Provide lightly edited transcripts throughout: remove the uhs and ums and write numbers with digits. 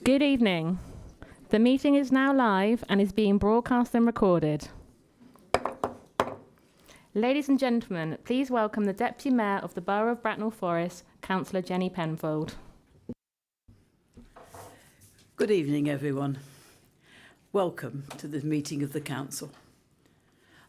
Good evening. The meeting is now live and is being broadcast and recorded. Ladies and gentlemen, please welcome the Deputy Mayor of the Borough of Bracknell Forest, Councillor Jenny Penfold. Good evening, everyone. Welcome to the meeting of the Council.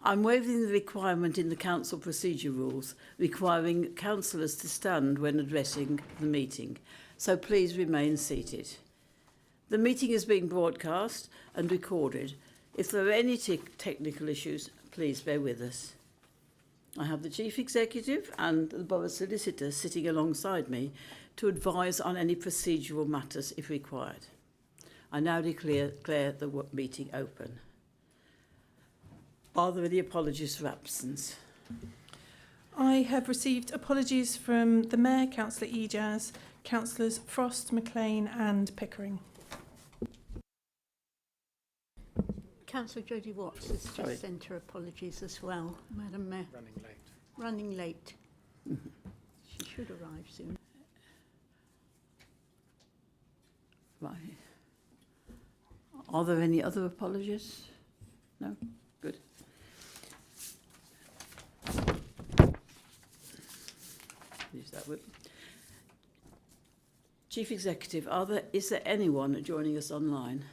I'm waiving the requirement in the Council procedure rules requiring councillors to stand when addressing the meeting, so please remain seated. The meeting is being broadcast and recorded. If there are any technical issues, please bear with us. I have the Chief Executive and the Borough Solicitor sitting alongside me to advise on any procedural matters if required. I now declare the meeting open. Are there any apologies for absence? I have received apologies from the Mayor, Councillor Ejaz, Councillors Frost, McLean and Pickering. Councillor Jodie Watts has just sent her apologies as well, Madam Mayor. Running late. She should arrive soon. Right. Are there any other apologies? No? Good. Use that whip. Chief Executive, is there anyone joining us online?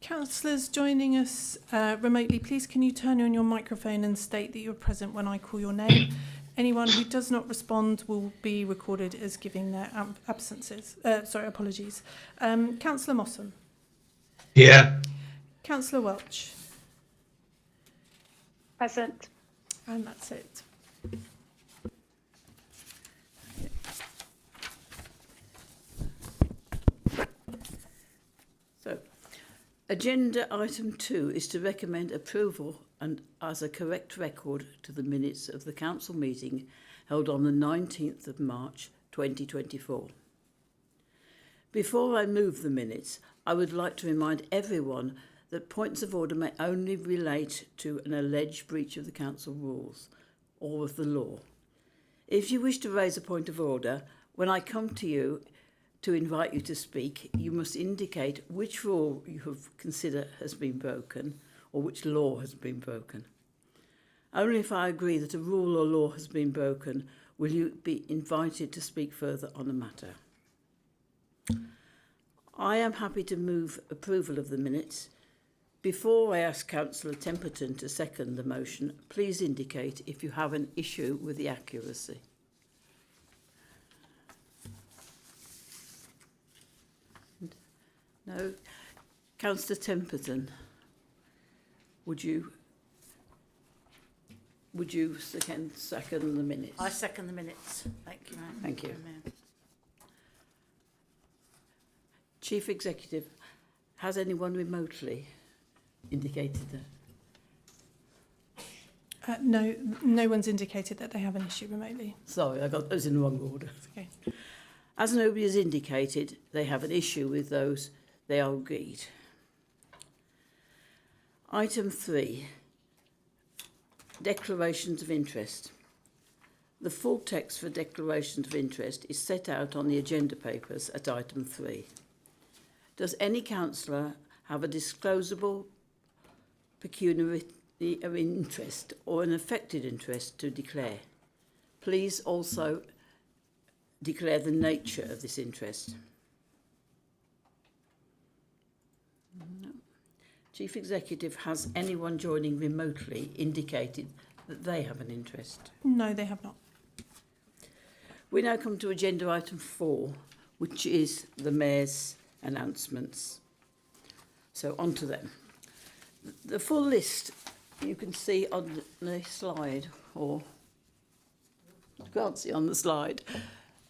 Councillors joining us remotely, please can you turn on your microphone and state that you're present when I call your name. Anyone who does not respond will be recorded as giving their apologies. Councillor Mossam. Yeah. Councillor Welch. Present. And that's it. So, agenda item 2 is to recommend approval and as a correct record to the minutes of the council meeting held on the 19th of March 2024. Before I move the minutes, I would like to remind everyone that points of order may only relate to an alleged breach of the council rules or of the law. If you wish to raise a point of order, when I come to you to invite you to speak, you must indicate which rule you have considered has been broken or which law has been broken. Only if I agree that a rule or law has been broken will you be invited to speak further on the matter. I am happy to move approval of the minutes. Before I ask Councillor Temperton to second the motion, please indicate if you have an issue with the accuracy. No. Councillor Temperton, would you second the minutes? I second the minutes. Thank you, Madam Thank you. Mayor. Chief Executive, has anyone remotely indicated that? No one's indicated that they have an issue remotely. Sorry, I got those in the wrong order. Okay. As nobody has indicated they have an issue with those, they are agreed. Item 3, declarations of interest. The full text for declarations of interest is set out on the agenda papers at item 3. Does any councillor have a disclosable pecuniary interest or an affected interest to declare? Please also declare the nature of this interest. No. Chief Executive, has anyone joining remotely indicated that they have an interest? No, they have not. We now come to agenda item 4, which is the Mayor's announcements. So on to them. The full list you can see on the slide, or you can't see on the slide.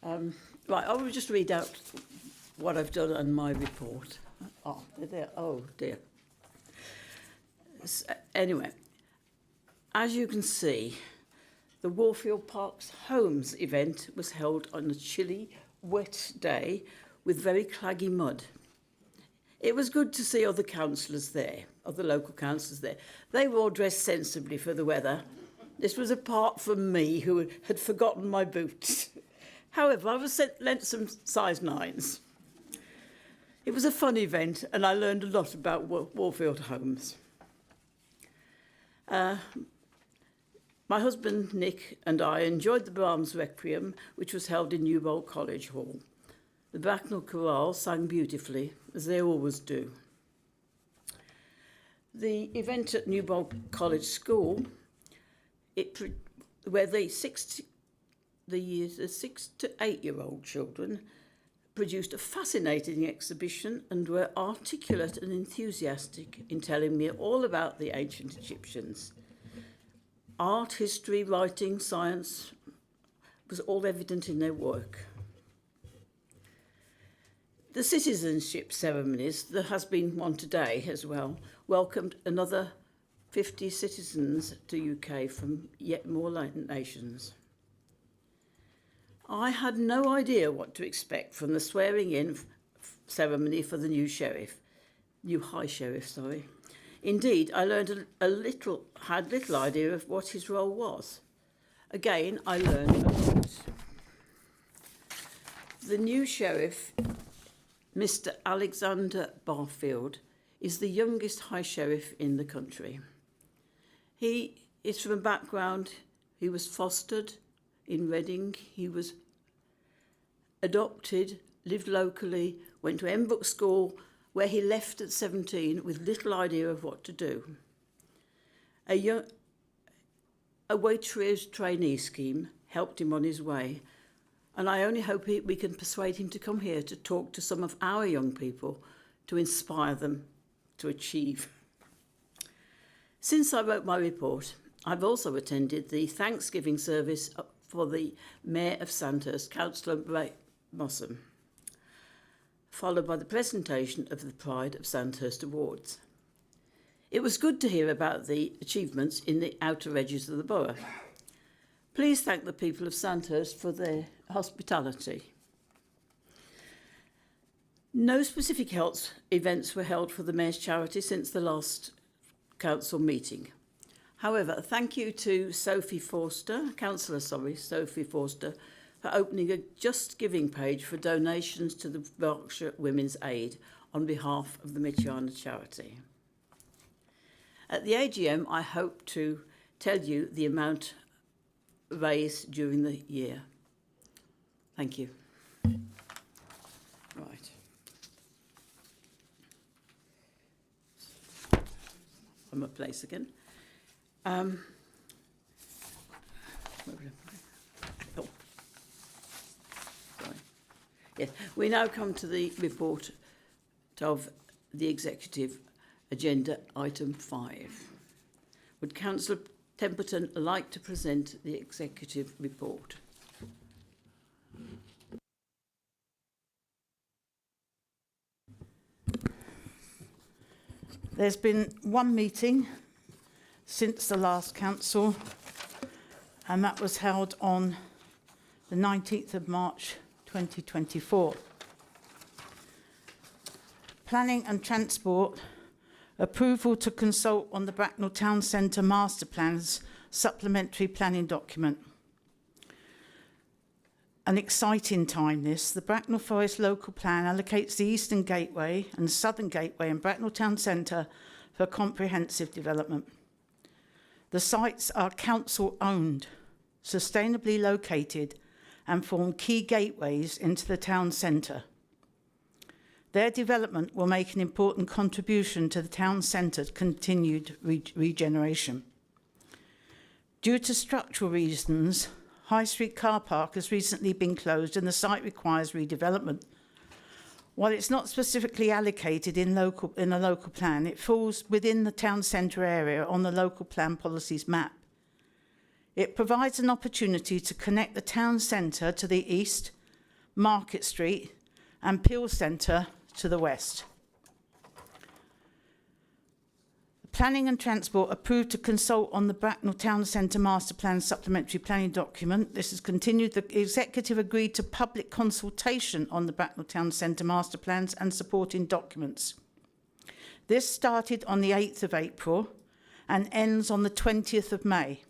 Right, I will just read out what I've done on my report. Oh, they're there. Oh, dear. Anyway, as you can see, the Warfield Parks Homes event was held on a chilly, wet day with very claggy mud. It was good to see other councillors there, other local councillors there. They were all dressed sensibly for the weather. This was apart from me, who had forgotten my boots. However, I was lent some size 9s. It was a fun event and I learned a lot about Warfield Homes. My husband Nick and I enjoyed the Brahms Requiem, which was held in Newbold College Hall. The Bracknell Chorale sang beautifully, as they always do. The event at Newbold College School, where the 6 to 8 year old children produced a fascinating exhibition and were articulate and enthusiastic in telling me all about the ancient Egyptians. Art, history, writing, science was all evident in their work. The citizenship ceremonies, there has been one today as well, welcomed another 50 citizens to UK from yet more nations. I had no idea what to expect from the swearing-in ceremony for the new High Sheriff. Indeed, I learned had little idea of what his role was. Again, I learned a lot. The new sheriff, Mr. Alexander Barfield, is the youngest High Sheriff in the country. He is from a background, he was fostered in Reading, he was adopted, lived locally, went to Embrook School, where he left at 17 with little idea of what to do. A Waitrose trainee scheme helped him on his way, and I only hope we can persuade him to come here to talk to some of our young people to inspire them to achieve. Since I wrote my report, I've also attended the Thanksgiving service for the Mayor of Sandhurst, Councillor Ray Mossam, followed by the presentation of the Pride of Sandhurst Awards. It was good to hear about the achievements in the outer edges of the borough. Please thank the people of Sandhurst for their hospitality. No specific health events were held for the Mayor's charity since the last council meeting. However, thank you to Councillor Sophie Forster, for opening a Just Giving page for donations to the Berkshire Women's Aid on behalf of the Michiana charity. At the AGM, I hope to tell you the amount raised during the year. Thank you. Right. I'm at place again. Oh. Sorry. Yes, we now come to the report of the executive agenda, item 5. Would Councillor Templeton like to present the executive report? There's been one meeting since the last council, and that was held on the 19th of March 2024. Planning and Transport approval to consult on the Bracknell Town Centre Master Plan's supplementary planning document. An exciting time this. The Bracknell Forest local plan allocates the Eastern Gateway and Southern Gateway and Bracknell Town Centre for comprehensive development. The sites are council-owned, sustainably located and form key gateways into the town centre. Their development will make an important contribution to the town centre's continued regeneration. Due to structural reasons, High Street Car Park has recently been closed and the site requires redevelopment. While it's not specifically allocated in a local plan, it falls within the town centre area on the local plan policies map. It provides an opportunity to connect the town centre to the east, Market Street and Peel Centre to the west. Planning and Transport approved to consult on the Bracknell Town Centre Master Plan supplementary planning document. This has continued. The executive agreed to public consultation on the Bracknell Town Centre Master Plans and supporting documents. This started on the 8th of April and ends on the 20th of May.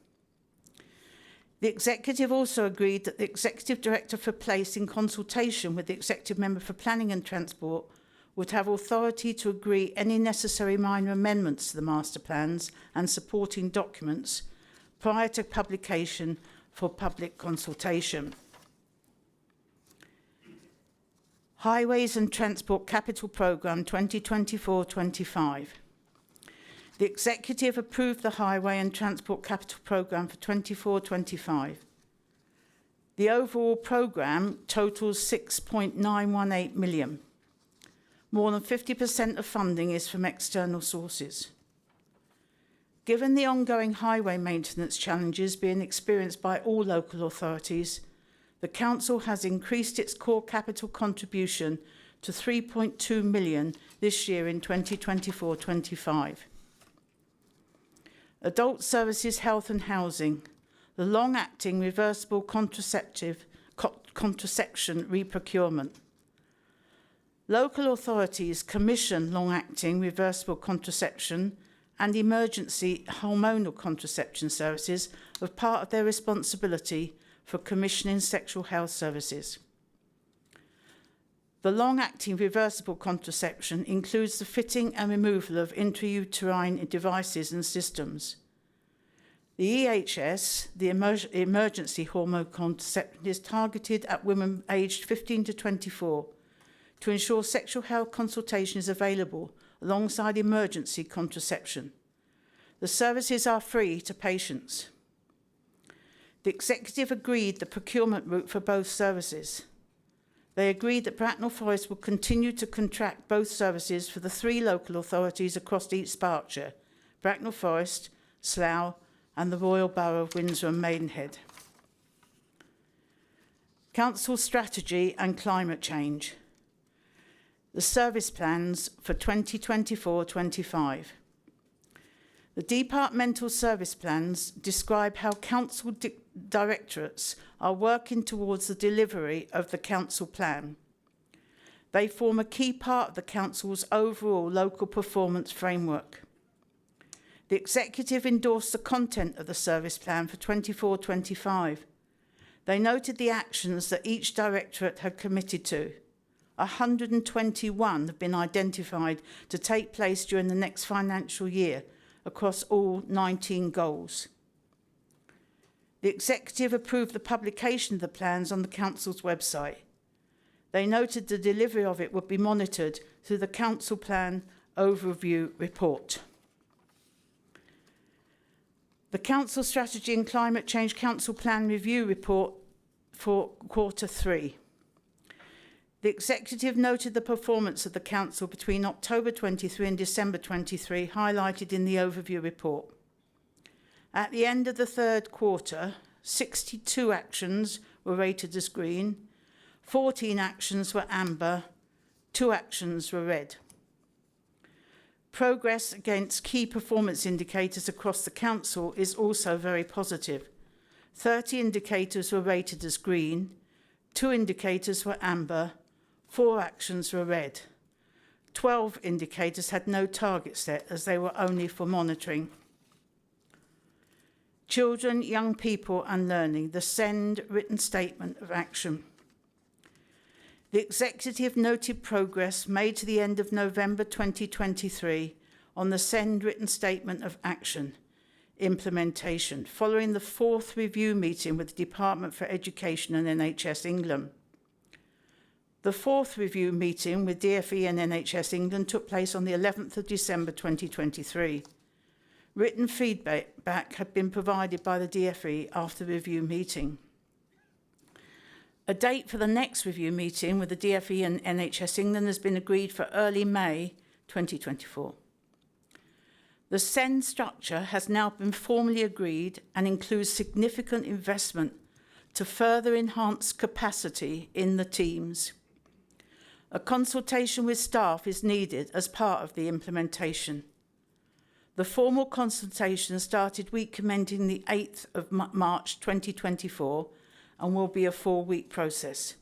The Executive also agreed that the Executive Director for Place, in consultation with the Executive Member for Planning and Transport, would have authority to agree any necessary minor amendments to the master plans and supporting documents prior to publication for public consultation. Highways and Transport Capital Programme 2024-25. The Executive approved the Highway and Transport Capital Programme for 24-25. The overall programme totals 6.918 million. More than 50% of funding is from external sources. Given the ongoing highway maintenance challenges being experienced by all local authorities, the Council has increased its core capital contribution to 3.2 million this year in 2024-25. Adult Services, Health and Housing, the long-acting reversible contraception reprocurement. Local authorities commission long-acting reversible contraception and emergency hormonal contraception services as part of their responsibility for commissioning sexual health services. The long-acting reversible contraception includes the fitting and removal of intrauterine devices and systems. The EHS, the emergency hormone contraception, is targeted at women aged 15 to 24 to ensure sexual health consultation is available alongside emergency contraception. The services are free to patients. The Executive agreed the procurement route for both services. They agreed that Bracknell Forest will continue to contract both services for the 3 local authorities across East Berkshire, Bracknell Forest, Slough and the Royal Borough of Windsor and Maidenhead. Council strategy and climate change. The service plans for 2024-25. The departmental service plans describe how council directorates are working towards the delivery of the council plan. They form a key part of the council's overall local performance framework. The Executive endorsed the content of the service plan for 24-25. They noted the actions that each directorate had committed to. 121 have been identified to take place during the next financial year across all 19 goals. The Executive approved the publication of the plans on the Council's website. They noted the delivery of it would be monitored through the Council Plan Overview Report. The Council Strategy and Climate Change Council Plan Review Report for Q3. The Executive noted the performance of the Council between October 23 and December 23, highlighted in the overview report. At the end of the third quarter, 62 actions were rated as green, 14 actions were amber, 2 actions were red. Progress against key performance indicators across the Council is also very positive. 30 indicators were rated as green, 2 indicators were amber, 4 actions were red. 12 indicators had no target set as they were only for monitoring. Children, young people and learning, the SEND written statement of action. The Executive noted progress made to the end of November 2023 on the SEND written statement of action implementation following the 4th review meeting with the Department for Education and NHS England. The 4th review meeting with DfE and NHS England took place on the 11th of December 2023. Written feedback had been provided by the DfE after the review meeting. A date for the next review meeting with the DfE and NHS England has been agreed for early May 2024. The SEND structure has now been formally agreed and includes significant investment to further enhance capacity in the teams. A consultation with staff is needed as part of the implementation. The formal consultation started week commencing the 8th of March 2024 and will be a 4-week process.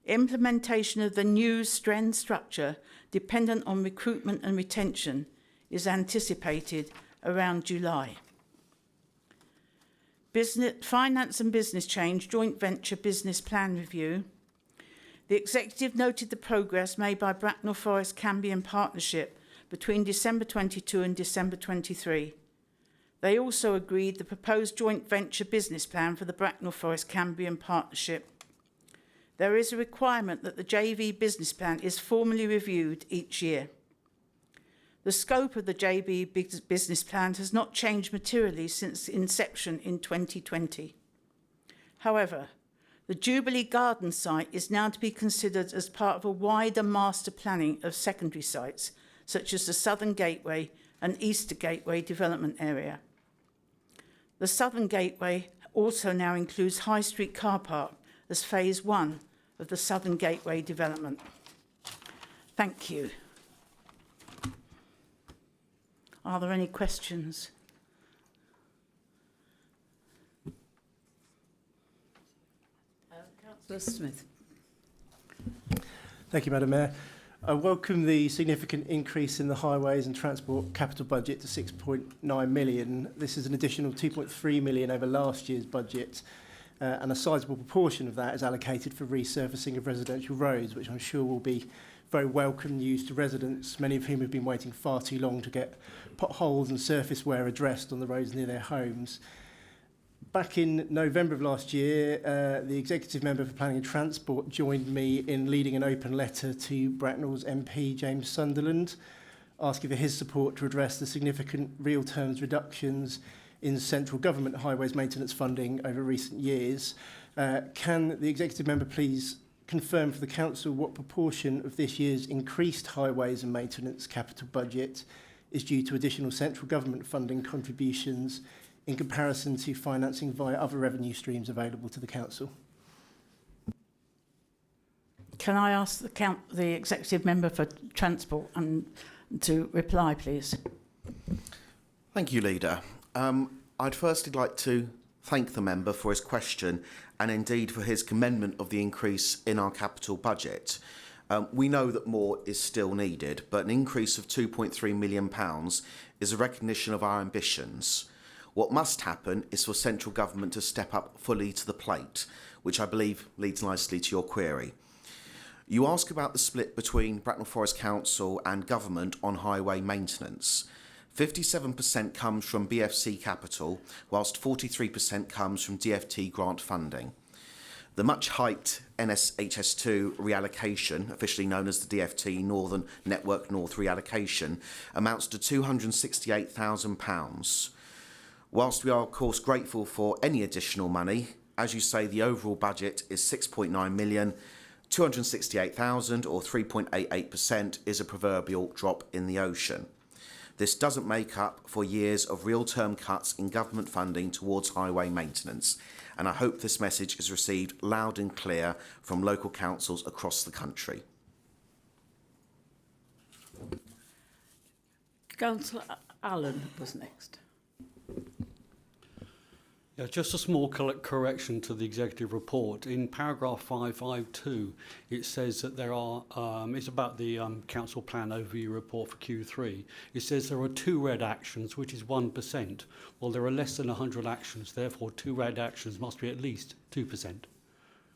Implementation of the new STREND structure, dependent on recruitment and retention, is anticipated around July. Finance and Business Change Joint Venture Business Plan Review. The Executive noted the progress made by Bracknell Forest Cambion Partnership between December 22 and December 23. They also agreed the proposed joint venture business plan for the Bracknell Forest Cambion Partnership. There is a requirement that the JV business plan is formally reviewed each year. The scope of the JV business plan has not changed materially since inception in 2020. However, the Jubilee Garden site is now to be considered as part of a wider master planning of secondary sites, such as the Southern Gateway and Easter Gateway development area. The Southern Gateway also now includes High Street Car Park as phase 1 of the Southern Gateway development. Thank you. Are there any questions? Councillor Smith. Thank you, Madam Mayor. I welcome the significant increase in the highways and transport capital budget to 6.9 million. This is an additional 2.3 million over last year's budget, and a sizable proportion of that is allocated for resurfacing of residential roads, which I'm sure will be very welcome news to residents, many of whom have been waiting far too long to get potholes and surface wear addressed on the roads near their homes. Back in November of last year, the Executive Member for Planning and Transport joined me in leading an open letter to Bracknell's MP, James Sunderland, asking for his support to address the significant real terms reductions in central government highways maintenance funding over recent years. Can the Executive Member please confirm for the Council what proportion of this year's increased highways and maintenance capital budget is due to additional central government funding contributions in comparison to financing via other revenue streams available to the Council? Can I ask the Executive Member for Transport to reply, please? Thank you, Leader. I'd firstly like to thank the member for his question and indeed for his commendment of the increase in our capital budget. We know that more is still needed, but an increase of £2.3 million is a recognition of our ambitions. What must happen is for central government to step up fully to the plate, which I believe leads nicely to your query. You ask about the split between Bracknell Forest Council and government on highway maintenance. 57% comes from BFC capital, whilst 43% comes from DFT grant funding. The much-hyped NSHS2 reallocation, officially known as the DFT Northern Network North reallocation, amounts to £268,000. Whilst we are, of course, grateful for any additional money, as you say, the overall budget is 6.9 million. 268,000, or 3.88%, is a proverbial drop in the ocean. This doesn't make up for years of real-term cuts in government funding towards highway maintenance, and I hope this message is received loud and clear from local councils across the country. Councillor Allen was next. Yeah, just a small correction to the executive report. In paragraph 552, it says that there are, it's about the council plan overview report for Q3. It says there are 2 red actions, which is 1%. Well, there are less than 100 actions, therefore 2 red actions must be at least 2%.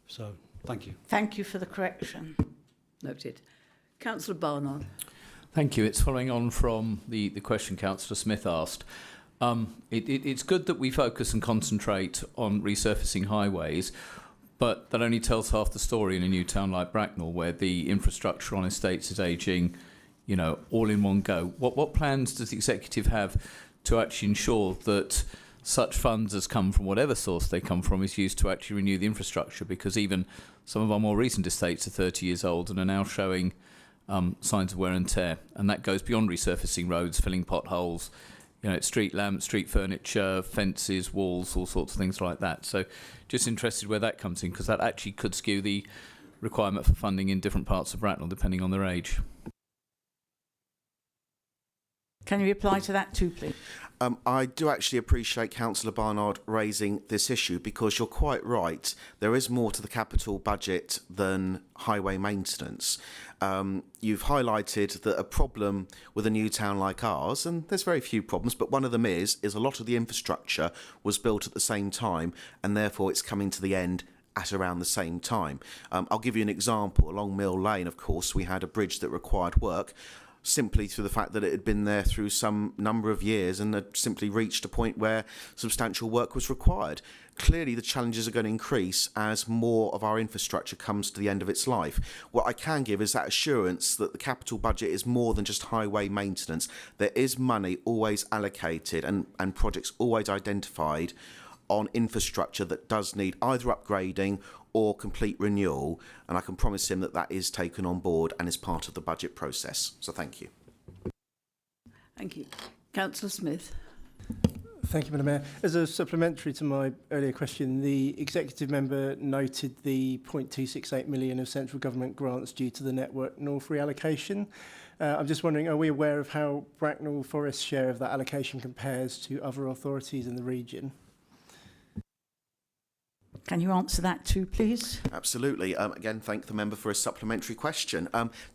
So, thank you. Thank you for the correction. Noted. Councillor Barnard. Thank you. It's following on from the question Councillor Smith asked. It's good that we focus and concentrate on resurfacing highways, but that only tells half the story in a new town like Bracknell, where the infrastructure on estates is ageing, you know, all in one go. What plans does the Executive have to actually ensure that such funds as come from whatever source they come from is used to actually renew the infrastructure? Because even some of our more recent estates are 30 years old and are now showing signs of wear and tear, and that goes beyond resurfacing roads, filling potholes, you know, street lamps, street furniture, fences, walls, all sorts of things like that. So just interested where that comes in, because that actually could skew the requirement for funding in different parts of Bracknell, depending on their age. Can you reply to that too, please? I do actually appreciate Councillor Barnard raising this issue because you're quite right. There is more to the capital budget than highway maintenance. You've highlighted that a problem with a new town like ours, and there's very few problems, but one of them is a lot of the infrastructure was built at the same time, and therefore it's coming to the end at around the same time. I'll give you an example. Along Mill Lane, of course, we had a bridge that required work, simply through the fact that it had been there through some number of years and had simply reached a point where substantial work was required. Clearly, the challenges are going to increase as more of our infrastructure comes to the end of its life. What I can give is that assurance that the capital budget is more than just highway maintenance. There is money always allocated and projects always identified on infrastructure that does need either upgrading or complete renewal, and I can promise him that that is taken on board and is part of the budget process. So thank you. Thank you. Councillor Smith. Thank you, Madam Mayor. As a supplementary to my earlier question, the executive member noted the 0.268 million of central government grants due to the Network North reallocation. I'm just wondering, are we aware of how Bracknell Forest's share of that allocation compares to other authorities in the region? Can you answer that too, please? Absolutely. Again, thank the member for a supplementary question.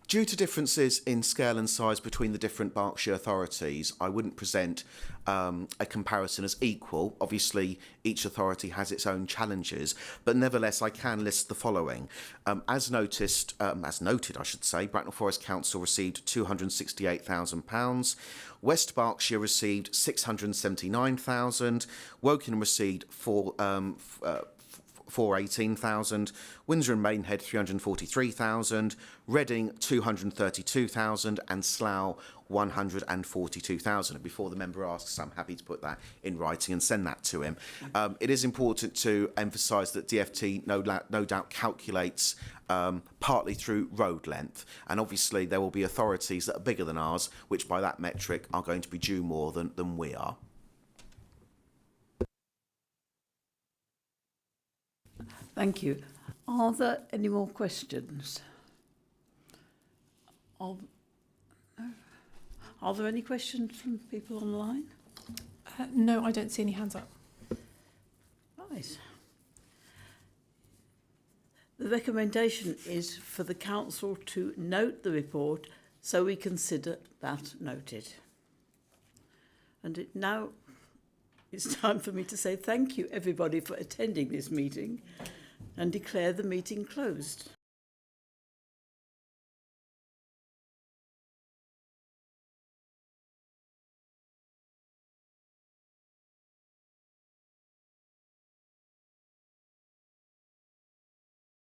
Due to differences in scale and size between the different Berkshire authorities, I wouldn't present a comparison as equal. Obviously, each authority has its own challenges, but nevertheless, I can list the following. As noted, I should say, Bracknell Forest Council received £268,000. West Berkshire received £679,000. Woking received 418,000, Windsor and Maidenhead 343,000, Reading 232,000, and Slough 142,000. And before the member asks, I'm happy to put that in writing and send that to him. It is important to emphasise that DFT no doubt calculates partly through road length, and obviously there will be authorities that are bigger than ours, which by that metric are going to be due more than we are. Thank you. Are there any more questions? Are there any questions from people online? No, I don't see any hands up. Right. The recommendation is for the council to note the report, so we consider that noted. And now it's time for me to say thank you, everybody, for attending this meeting and declare the meeting closed.